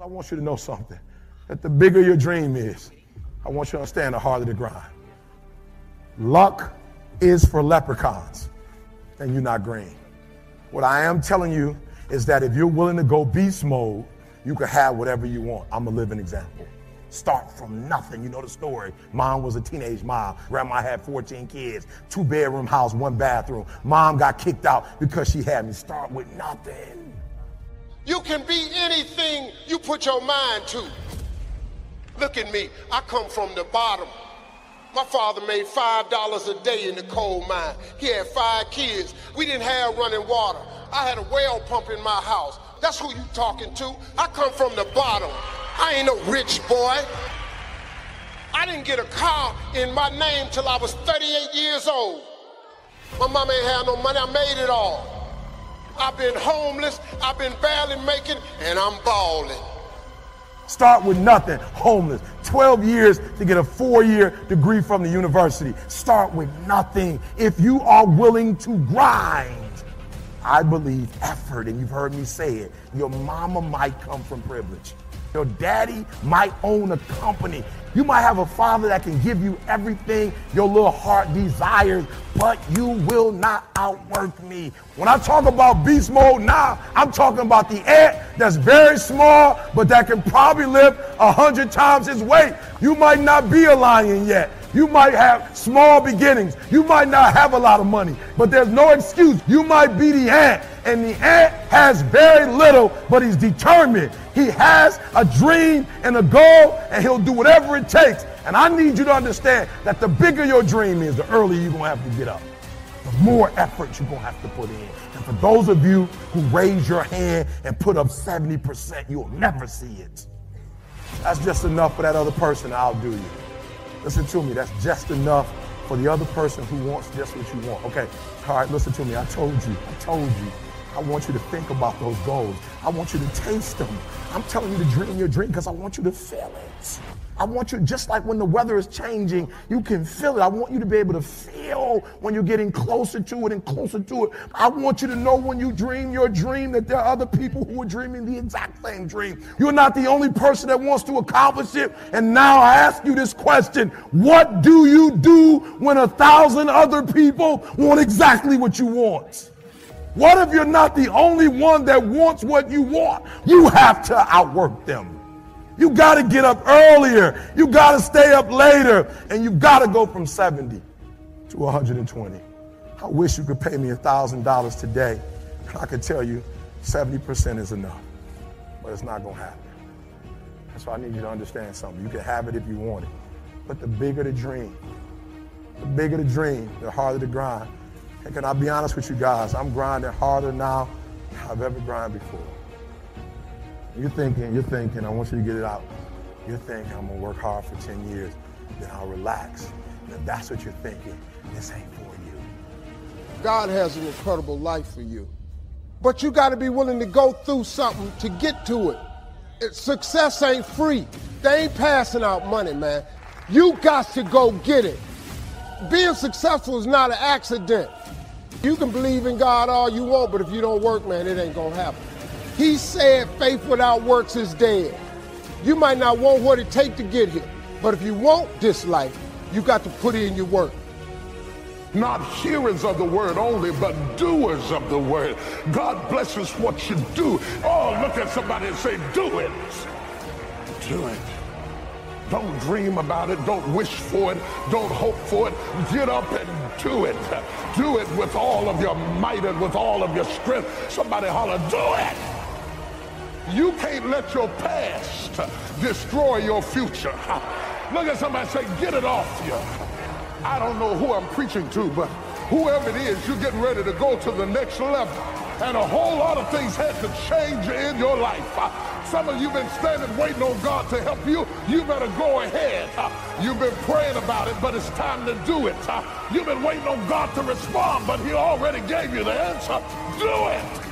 I want you to know something, that the bigger your dream is, I want you to understand the harder the grind. Luck is for leprechauns, and you're not green. What I am telling you is that if you're willing to go beast mode, you can have whatever you want. I'm a living example. Start from nothing. You know the story. Mom was a teenage mom. Grandma had 14 kids, 2-bedroom house, 1 bathroom. Mom got kicked out because she had me. Start with nothing. You can be anything you put your mind to. Look at me. I come from the bottom. My father made $5 a day in the coal mine. He had 5 kids. We didn't have running water. I had a well pump in my house. That's who you talking to. I come from the bottom. I ain't no rich boy. I didn't get a car in my name till I was 38 years old. My mama ain't had no money. I made it all. I've been homeless. I've been barely making, and I'm balling. Start with nothing, homeless. 12 years to get a 4-year degree from the university. Start with nothing. If you are willing to grind, I believe effort, and you've heard me say it, your mama might come from privilege. Your daddy might own a company. You might have a father that can give you everything your little heart desires, but you will not outwork me. When I talk about beast mode now, I'm talking about the ant that's very small, but that can probably lift 100 times his weight. You might not be a lion yet. You might have small beginnings. You might not have a lot of money, but there's no excuse. You might be the ant, and the ant has very little, but he's determined. He has a dream and a goal, and he'll do whatever it takes. And I need you to understand that the bigger your dream is, the earlier you're going to have to get up. The more effort you're going to have to put in. And for those of you who raise your hand and put up 70%, you'll never see it. That's just enough for that other person to outdo you. Listen to me, that's just enough for the other person who wants just what you want. Okay, all right, listen to me, I told you. I want you to think about those goals. I want you to taste them. I'm telling you to dream your dream because I want you to feel it. I want you, just like when the weather is changing, you can feel it. I want you to be able to feel when you're getting closer to it and closer to it. I want you to know when you dream your dream that there are other people who are dreaming the exact same dream. You're not the only person that wants to accomplish it. And now I ask you this question: what do you do when 1,000 other people want exactly what you want? What if you're not the only one that wants what you want? You have to outwork them. You got to get up earlier. You got to stay up later. And you got to go from 70 to 120. I wish you could pay me $1,000 today. I could tell you 70% is enough. But it's not going to happen. That's why I need you to understand something. You can have it if you want it. But the bigger the dream, the harder the grind. And can I be honest with you guys? I'm grinding harder now than I've ever grinded before. You're thinking, I want you to get it out. You're thinking, I'm gonna work hard for 10 years, then I'll relax. And if that's what you're thinking, this ain't for you. God has an incredible life for you. But you gotta be willing to go through something to get to it. Success ain't free. They ain't passing out money, man. You got to go get it. Being successful is not an accident. You can believe in God all you want, but if you don't work, man, it ain't gonna happen. He said faith without works is dead. You might not want what it takes to get here, but if you want this life, you got to put in your work. Not hearers of the word only, but doers of the word. God blesses what you do. Oh, look at somebody and say, do it. Do it. Don't dream about it. Don't wish for it. Don't hope for it. Get up and do it. Do it with all of your might and with all of your strength. Somebody holler, do it. You can't let your past destroy your future. Look at somebody and say, get it off you. I don't know who I'm preaching to, but whoever it is, you're getting ready to go to the next level. And a whole lot of things had to change in your life. Some of you been standing waiting on God to help you. You better go ahead. You've been praying about it, but it's time to do it. You've been waiting on God to respond, but he already gave you the answer. Do it.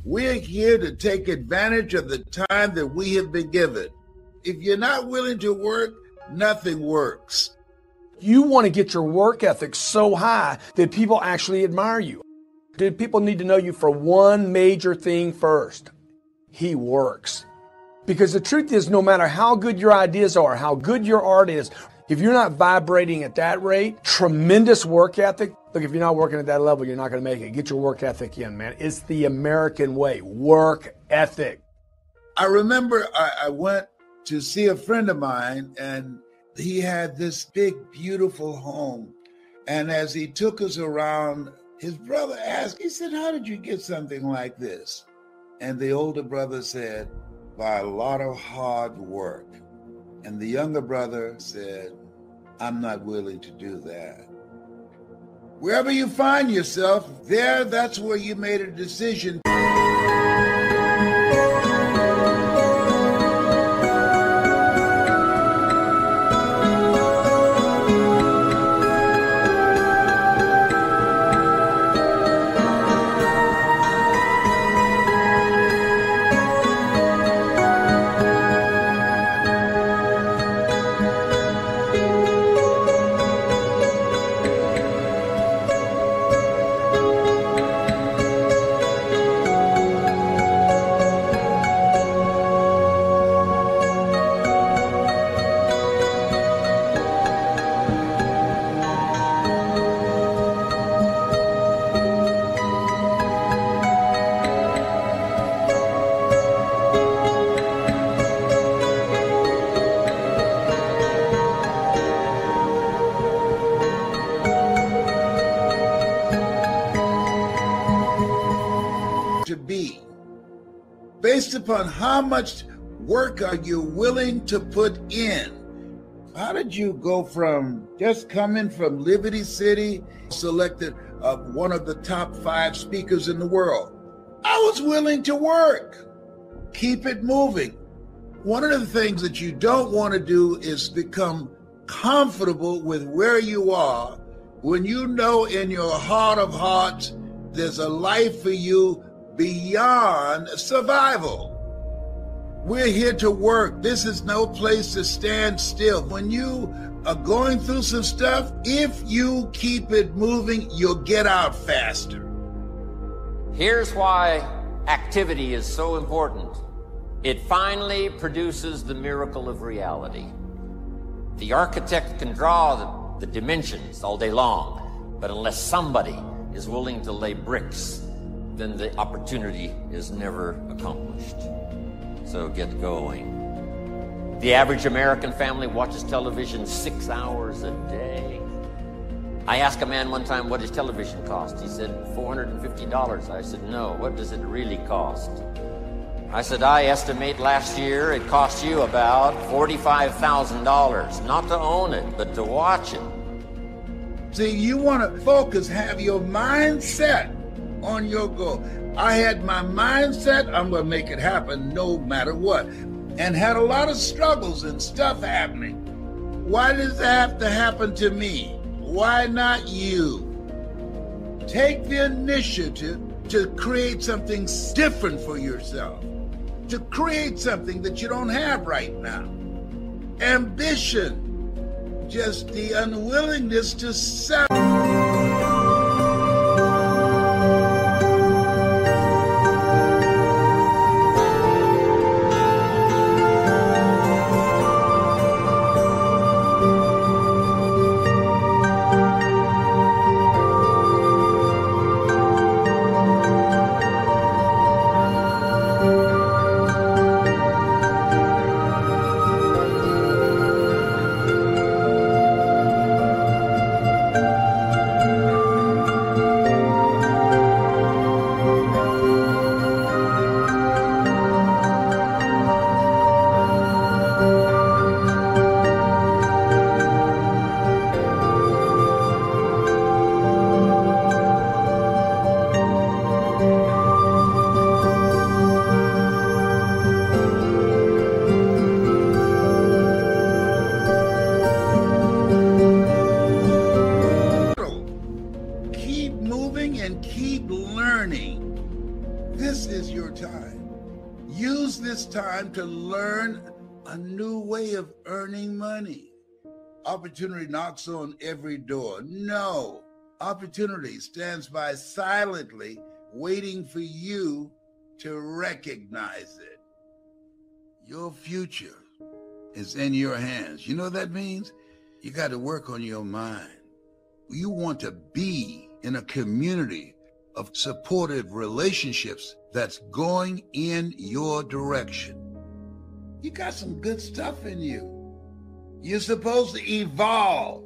We're here to take advantage of the time that we have been given. If you're not willing to work, nothing works. You want to get your work ethic so high that people actually admire you. Do people need to know you for one major thing first? he works. Because the truth is, no matter how good your ideas are, how good your art is, if you're not vibrating at that rate, tremendous work ethic. Look, if you're not working at that level, you're not going to make it. Get your work ethic in, man. It's the American way. Work ethic. I remember I went to see a friend of mine, and he had this big, beautiful home. And as he took us around, his brother asked, he said, "How did you get something like this?" And the older brother said, "By a lot of hard work." And the younger brother said, "I'm not willing to do that." Wherever you find yourself, that's where you made a decision. To be based upon how much work are you willing to put in. How did you go from just coming from Liberty City, selected one of the top 5 speakers in the world? I was willing to work. Keep it moving. One of the things that you don't want to do is become comfortable with where you are when you know in your heart of hearts there's a life for you beyond survival. We're here to work. This is no place to stand still. When you are going through some stuff, if you keep it moving, you'll get out faster. Here's why activity is so important. It finally produces the miracle of reality. The architect can draw the dimensions all day long, but unless somebody is willing to lay bricks, then the opportunity is never accomplished. So get going. The average American family watches television 6 hours a day. I asked a man one time what his television cost. He said $450. I said, no, what does it really cost? I said, I estimate last year it cost you about $45,000, not to own it, but to watch it. See, you want to focus, have your mindset on your goal. I had my mindset, I'm going to make it happen no matter what. And had a lot of struggles and stuff happening. Why does that have to happen to me? Why not you? Take the initiative to create something different for yourself. To create something that you don't have right now. Ambition. Just the unwillingness to settle. Time to learn a new way of earning money. Opportunity knocks on every door. No, opportunity stands by silently waiting for you to recognize it. Your future is in your hands. You know what that means? You got to work on your mind. You want to be in a community of supportive relationships that's going in your direction. You got some good stuff in you. You're supposed to evolve.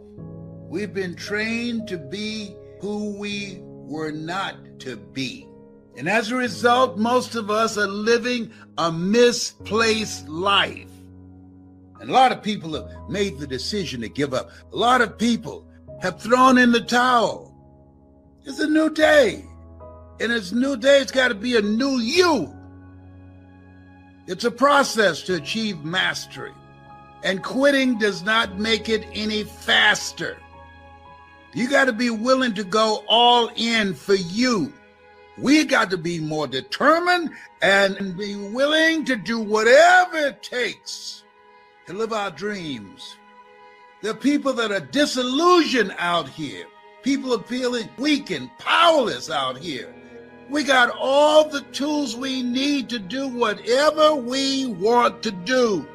We've been trained to be who we were not to be. And as a result, most of us are living a misplaced life. And a lot of people have made the decision to give up. A lot of people have thrown in the towel. It's a new day. And it's a new day, it's got to be a new you. It's a process to achieve mastery. And quitting does not make it any faster. You got to be willing to go all in for you. We got to be more determined and be willing to do whatever it takes to live our dreams. There are people that are disillusioned out here. People are feeling weak and powerless out here. We got all the tools we need to do whatever we want to do.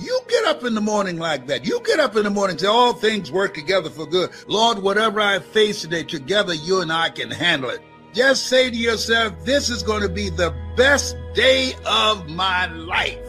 You get up in the morning like that. You get up in the morning and say, all things work together for good. Lord, whatever I face today, together you and I can handle it. Just say to yourself, this is going to be the best day of my life.